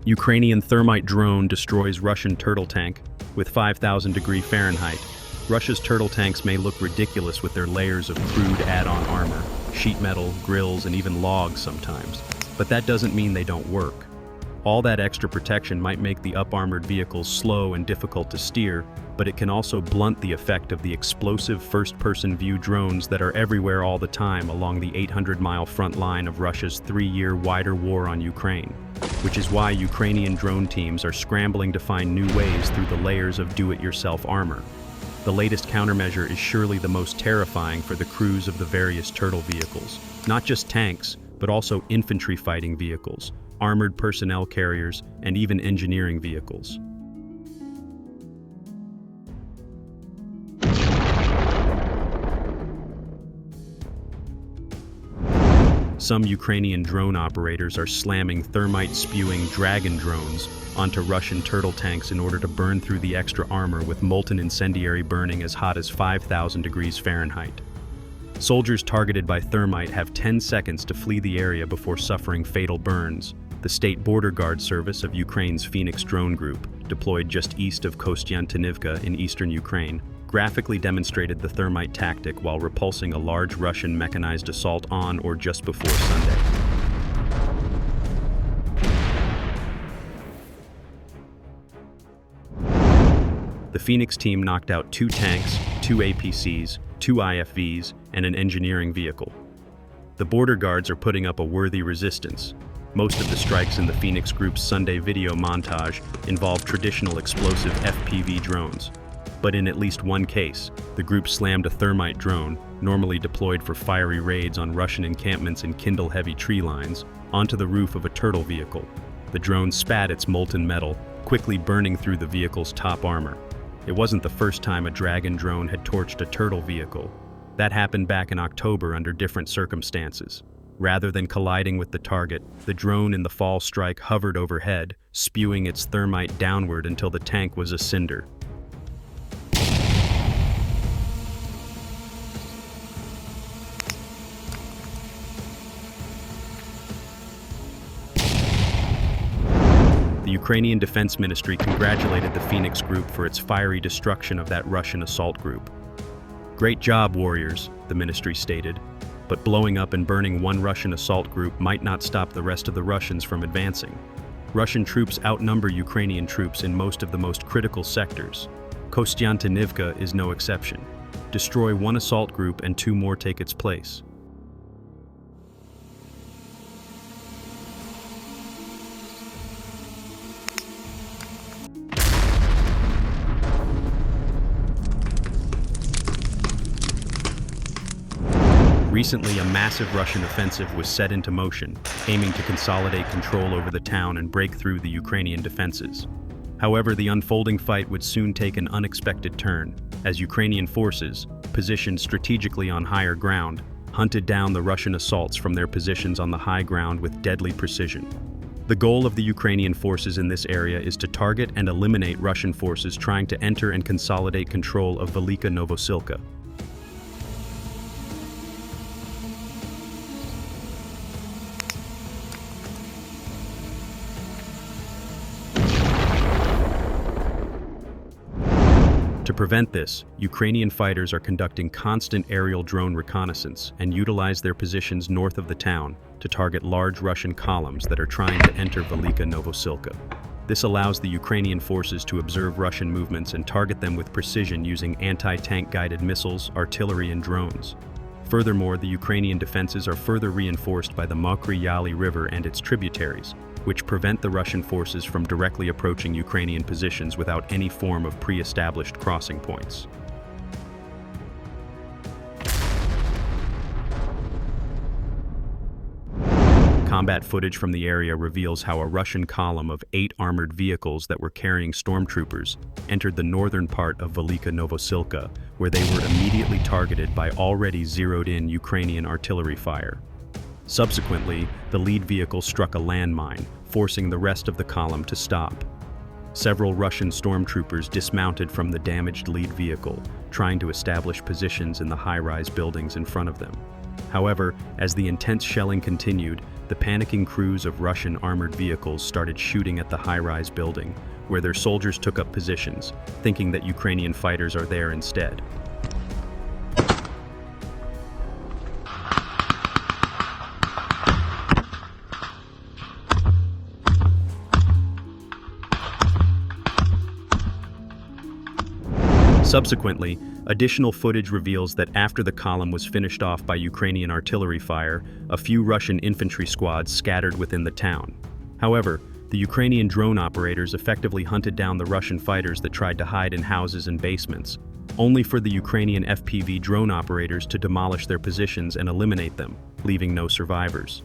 Ukrainian Thermite drone destroys Russian turtle tank with 5,000 Fahrenheit. Russia's turtle tanks may look ridiculous with their layers of crude add-on armor, sheet metal, grills, and even logs sometimes. But that doesn't mean they don't work. All that extra protection might make the up-armored vehicles slow and difficult to steer, but it can also blunt the effect of the explosive first-person view drones that are everywhere all the time along the 800-mile front line of Russia's 3-year wider war on Ukraine, which is why Ukrainian drone teams are scrambling to find new ways through the layers of do-it-yourself armor. The latest countermeasure is surely the most terrifying for the crews of the various turtle vehicles, not just tanks, but also infantry fighting vehicles, armored personnel carriers, and even engineering vehicles. Some Ukrainian drone operators are slamming thermite-spewing Dragon drones onto Russian turtle tanks in order to burn through the extra armor with molten incendiary burning as hot as 5,000 degrees Fahrenheit. Soldiers targeted by thermite have 10 seconds to flee the area before suffering fatal burns. The State Border Guard Service of Ukraine's Phoenix drone group, deployed just east of Kostiantynivka in eastern Ukraine, graphically demonstrated the thermite tactic while repulsing a large Russian mechanized assault on or just before Sunday. The Phoenix team knocked out 2 tanks, 2 APCs, 2 IFVs, and an engineering vehicle. The border guards are putting up a worthy resistance. Most of the strikes in the Phoenix group's Sunday video montage involve traditional explosive FPV drones. But in at least one case, the group slammed a thermite drone, normally deployed for fiery raids on Russian encampments and kindle-heavy tree lines, onto the roof of a turtle vehicle. The drone spat its molten metal, quickly burning through the vehicle's top armor. It wasn't the first time a Dragon drone had torched a turtle vehicle. That happened back in October under different circumstances. Rather than colliding with the target, the drone in the fall strike hovered overhead, spewing its thermite downward until the tank was a cinder. The Ukrainian Defense Ministry congratulated the Phoenix group for its fiery destruction of that Russian assault group. "Great job, warriors," the ministry stated, but blowing up and burning one Russian assault group might not stop the rest of the Russians from advancing. Russian troops outnumber Ukrainian troops in most of the most critical sectors. Kostiantynivka is no exception. Destroy one assault group and 2 more take its place. Recently, a massive Russian offensive was set into motion, aiming to consolidate control over the town and break through the Ukrainian defenses. However, the unfolding fight would soon take an unexpected turn, as Ukrainian forces, positioned strategically on higher ground, hunted down the Russian assaults from their positions on the high ground with deadly precision. The goal of the Ukrainian forces in this area is to target and eliminate Russian forces trying to enter and consolidate control of Velyka Novosilka. To prevent this, Ukrainian fighters are conducting constant aerial drone reconnaissance and utilize their positions north of the town to target large Russian columns that are trying to enter Velyka Novosilka. This allows the Ukrainian forces to observe Russian movements and target them with precision using anti-tank guided missiles, artillery, and drones. Furthermore, the Ukrainian defenses are further reinforced by the Mokry Yali River and its tributaries, which prevent the Russian forces from directly approaching Ukrainian positions without any form of pre-established crossing points. Combat footage from the area reveals how a Russian column of 8 armored vehicles that were carrying stormtroopers entered the northern part of Velyka Novosilka, where they were immediately targeted by already zeroed-in Ukrainian artillery fire. Subsequently, the lead vehicle struck a landmine, forcing the rest of the column to stop. Several Russian stormtroopers dismounted from the damaged lead vehicle, trying to establish positions in the high-rise buildings in front of them. However, as the intense shelling continued, the panicking crews of Russian armored vehicles started shooting at the high-rise building, where their soldiers took up positions, thinking that Ukrainian fighters are there instead. Subsequently, additional footage reveals that after the column was finished off by Ukrainian artillery fire, a few Russian infantry squads scattered within the town. However, the Ukrainian drone operators effectively hunted down the Russian fighters that tried to hide in houses and basements, only for the Ukrainian FPV drone operators to demolish their positions and eliminate them, leaving no survivors.